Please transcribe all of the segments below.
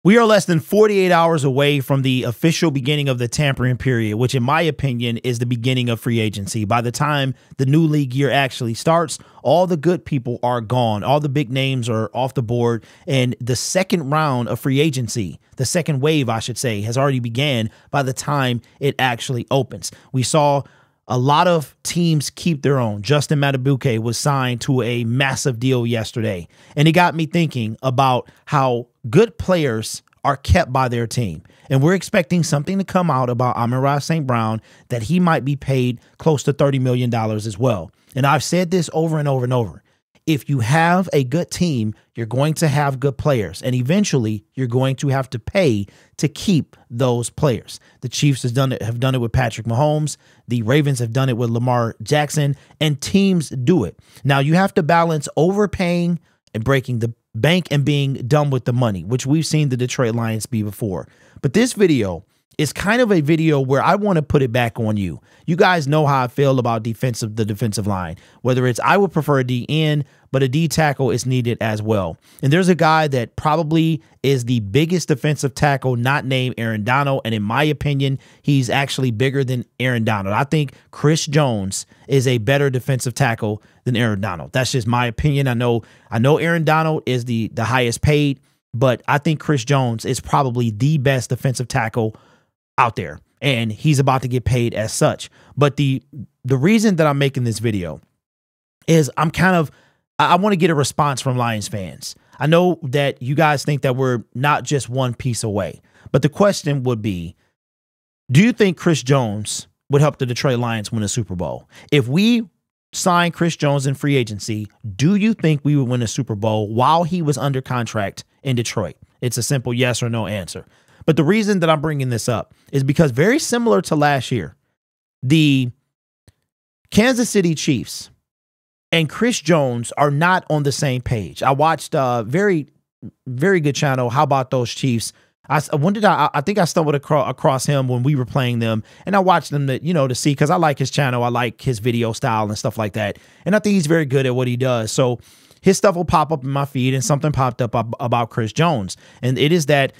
We are less than 48 hours away from the official beginning of the tampering period, which in my opinion is the beginning of free agency. By the time the new league year actually starts, all the good people are gone. All the big names are off the board. And the second round of free agency, the second wave, I should say, has already began by the time it actually opens. We saw a lot of teams keep their own. Justin Madubuike was signed to a massive deal yesterday. And it got me thinking about how good players are kept by their team. And we're expecting something to come out about Amon-Ra St. Brown, that he might be paid close to $30 million as well. And I've said this over and over and over. If you have a good team, you're going to have good players, and eventually you're going to have to pay to keep those players. The Chiefs have done it with Patrick Mahomes. The Ravens have done it with Lamar Jackson, and teams do it. Now you have to balance overpaying and breaking the bank and being done with the money, which we've seen the Detroit Lions be before. But this video is kind of a video where I want to put it back on you. You guys know how I feel about the defensive line, whether it's I would prefer a D end, but a D tackle is needed as well. And there's a guy that probably is the biggest defensive tackle not named Aaron Donald. And in my opinion, he's actually bigger than Aaron Donald. I think Chris Jones is a better defensive tackle than Aaron Donald. That's just my opinion. I know Aaron Donald is the highest paid, but I think Chris Jones is probably the best defensive tackle out there, and he's about to get paid as such. But the reason that I'm making this video is I want to get a response from Lions fans. I know that you guys think that we're not just one piece away, but the question would be, do you think Chris Jones would help the Detroit Lions win a Super Bowl? If we sign Chris Jones in free agency, do you think we would win a Super Bowl while he was under contract in Detroit? It's a simple yes or no answer. But the reason that I'm bringing this up is because very similar to last year, the Kansas City Chiefs and Chris Jones are not on the same page. I watched a very, very good channel. How about those Chiefs? I think I stumbled across him when we were playing them, and I watched them to see, because I like his channel. I like his video style and stuff like that. And I think he's very good at what he does. So his stuff will pop up in my feed, and something popped up about Chris Jones. And it is that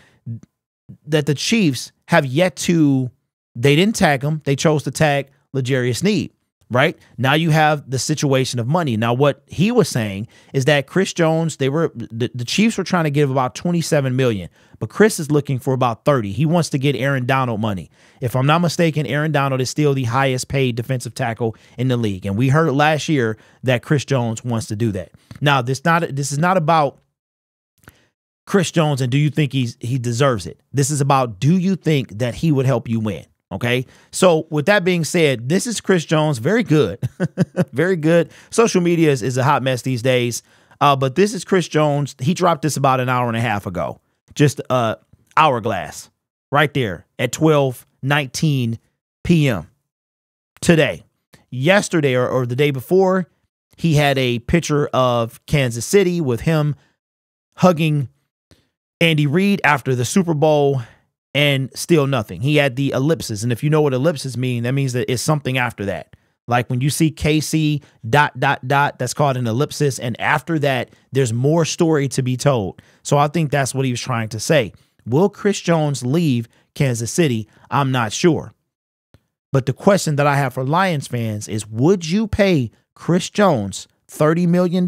the Chiefs have yet to, they didn't tag him. They chose to tag L'Jarius Sneed, right? Now you have the situation of money. Now what he was saying is that Chris Jones, the Chiefs were trying to give about $27 million, but Chris is looking for about 30. He wants to get Aaron Donald money. If I'm not mistaken, Aaron Donald is still the highest paid defensive tackle in the league. And we heard last year that Chris Jones wants to do that. Now this is not about Chris Jones and do you think he deserves it? This is about, do you think that he would help you win? Okay. So with that being said, this is Chris Jones. Very good. Very good. Social media is a hot mess these days. But this is Chris Jones. He dropped this about an hour and a half ago. Just hourglass right there at 12:19 p.m. today. Yesterday or the day before, he had a picture of Kansas City with him hugging Andy Reid after the Super Bowl, and still nothing. He had the ellipses. And if you know what ellipses mean, that means that it's something after that. Like when you see KC ... that's called an ellipsis. And after that, there's more story to be told. So I think that's what he was trying to say. Will Chris Jones leave Kansas City? I'm not sure. But the question that I have for Lions fans is, would you pay Chris Jones $30 million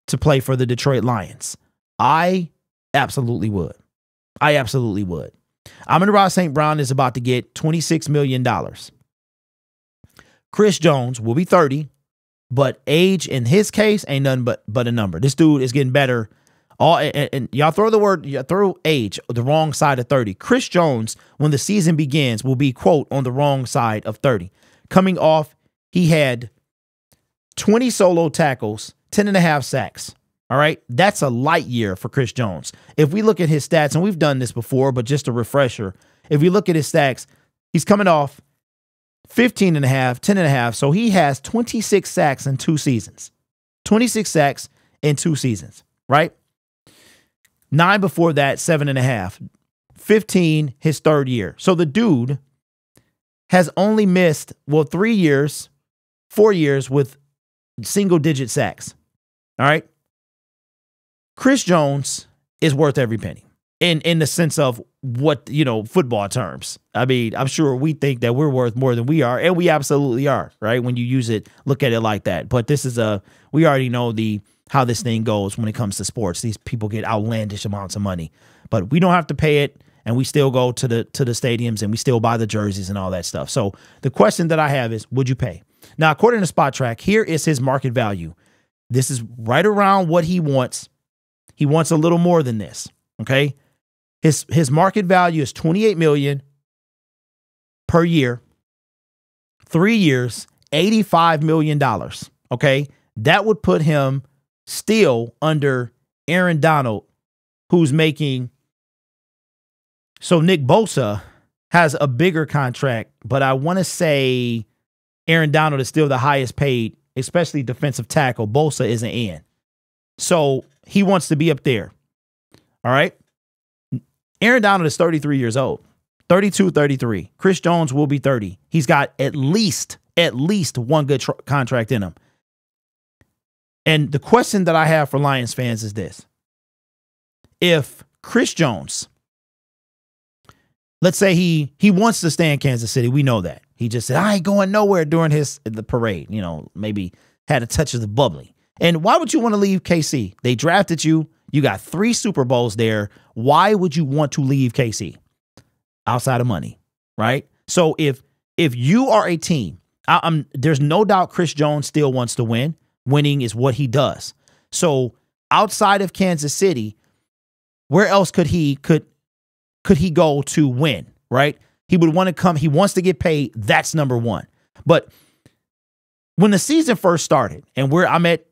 to play for the Detroit Lions? I absolutely would. I absolutely would. Amon-Ra St. Brown is about to get $26 million. Chris Jones will be 30, but age in his case ain't nothing but a number. This dude is getting better. And y'all throw age the wrong side of 30. Chris Jones, when the season begins, will be, quote, on the wrong side of 30. Coming off, he had 20 solo tackles, 10.5 sacks. All right, that's a light year for Chris Jones. If we look at his stats, and we've done this before, but just a refresher, if we look at his stats, he's coming off 15.5, 10.5, so he has 26 sacks in 2 seasons. 26 sacks in 2 seasons, right? 9 before that, 7.5. 15 his 3rd year. So the dude has only missed, 3 years, 4 years with single-digit sacks. All right? Chris Jones is worth every penny. In the sense of what, football terms. I mean, I'm sure we think that we're worth more than we are, and we absolutely are, right? When you use it, look at it like that. But this is we already know how this thing goes when it comes to sports. These people get outlandish amounts of money, but we don't have to pay it, and we still go to the stadiums, and we still buy the jerseys and all that stuff. So the question that I have is, would you pay? Now, according to Spot Track, here is his market value. This is right around what he wants. He wants a little more than this, okay? His market value is $28 million per year, 3 years, $85 million. Okay, that would put him still under Aaron Donald, who's making. So Nick Bosa has a bigger contract, but I want to say Aaron Donald is still the highest paid, especially defensive tackle. Bosa isn't in, so he wants to be up there. All right. Aaron Donald is 33 years old, 32, 33. Chris Jones will be 30. He's got at least one good contract in him. And the question that I have for Lions fans is this. If Chris Jones, let's say he wants to stay in Kansas City. We know that. He just said, I ain't going nowhere during the parade. Maybe had a touch of the bubbly. And why would you want to leave KC? They drafted you. You got 3 Super Bowls there. Why would you want to leave KC? Outside of money, right? So if you are a team, there's no doubt Chris Jones still wants to win. Winning is what he does. So outside of Kansas City, where else could he go to win, right? He would want to come. He wants to get paid. That's number one. But when the season first started, and I'm at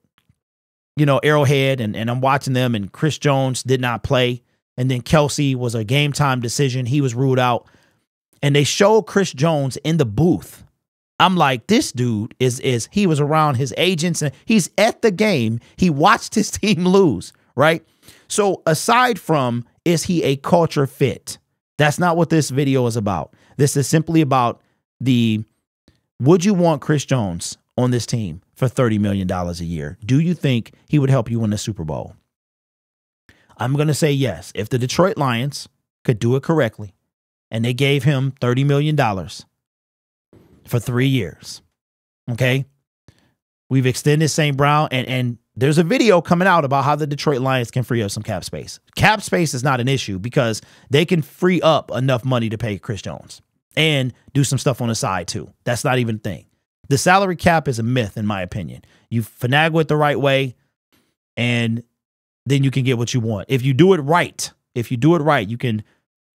Arrowhead, and I'm watching them, and Chris Jones did not play. And then Kelsey was a game time decision. He was ruled out. And they showed Chris Jones in the booth. I'm like, this dude he was around his agents, and he's at the game. He watched his team lose, right? So aside from, is he a culture fit? That's not what this video is about. This is simply about would you want Chris Jones on this team for $30 million a year? Do you think he would help you win the Super Bowl? I'm going to say yes. If the Detroit Lions could do it correctly and they gave him $30 million for 3 years, okay? We've extended St. Brown, and there's a video coming out about how the Detroit Lions can free up some cap space. Cap space is not an issue because they can free up enough money to pay Chris Jones and do some stuff on the side too. That's not even a thing. The salary cap is a myth, in my opinion. You finagle it the right way, and then you can get what you want. If you do it right, you can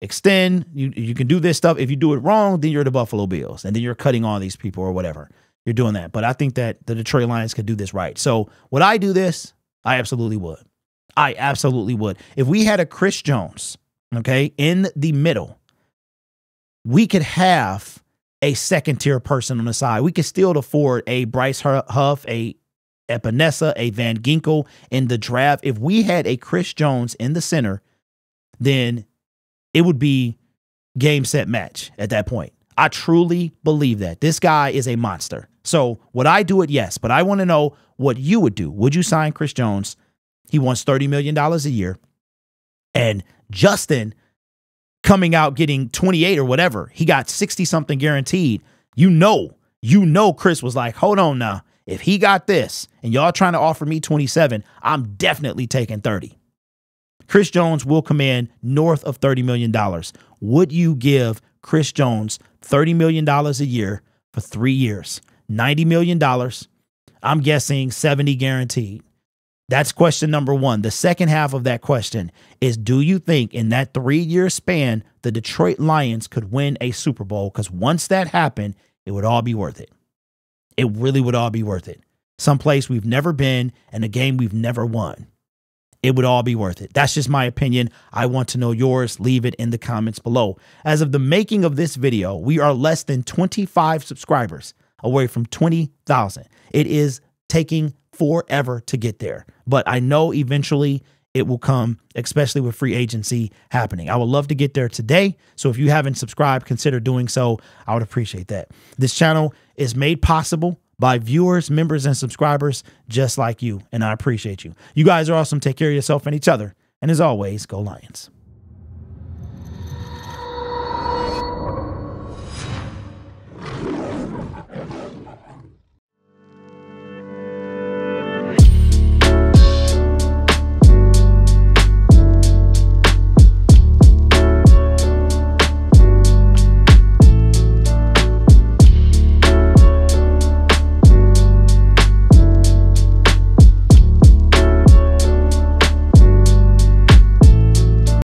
extend, you can do this stuff. If you do it wrong, then you're the Buffalo Bills, and then you're cutting all these people or whatever. You're doing that. But I think that the Detroit Lions could do this right. So would I do this? I absolutely would. I absolutely would. If we had a Chris Jones, okay, in the middle, we could have a second-tier person on the side. We could still afford a Bryce Huff, a Epinesa, a Van Ginkel in the draft. If we had a Chris Jones in the center, then it would be game, set, match at that point. I truly believe that. This guy is a monster. So would I do it? Yes. But I want to know what you would do. Would you sign Chris Jones? He wants $30 million a year. And Justin coming out getting 28 or whatever. He got 60-something guaranteed. You know Chris was like, hold on now. If he got this and y'all trying to offer me 27, I'm definitely taking 30. Chris Jones will command north of $30 million. Would you give Chris Jones $30 million a year for 3 years? $90 million. I'm guessing 70 guaranteed. That's question number one. The second half of that question is, do you think in that 3-year span, the Detroit Lions could win a Super Bowl? Because once that happened, it would all be worth it. It really would all be worth it. Someplace we've never been and a game we've never won. It would all be worth it. That's just my opinion. I want to know yours. Leave it in the comments below. As of the making of this video, we are less than 25 subscribers away from 20,000. It is taking forever to get there, but I know eventually it will come, especially with free agency happening. I would love to get there today. So if you haven't subscribed, consider doing so. I would appreciate that. This channel is made possible by viewers, members, and subscribers just like you, and I appreciate you. You guys are awesome. Take care of yourself and each other, And as always, go Lions.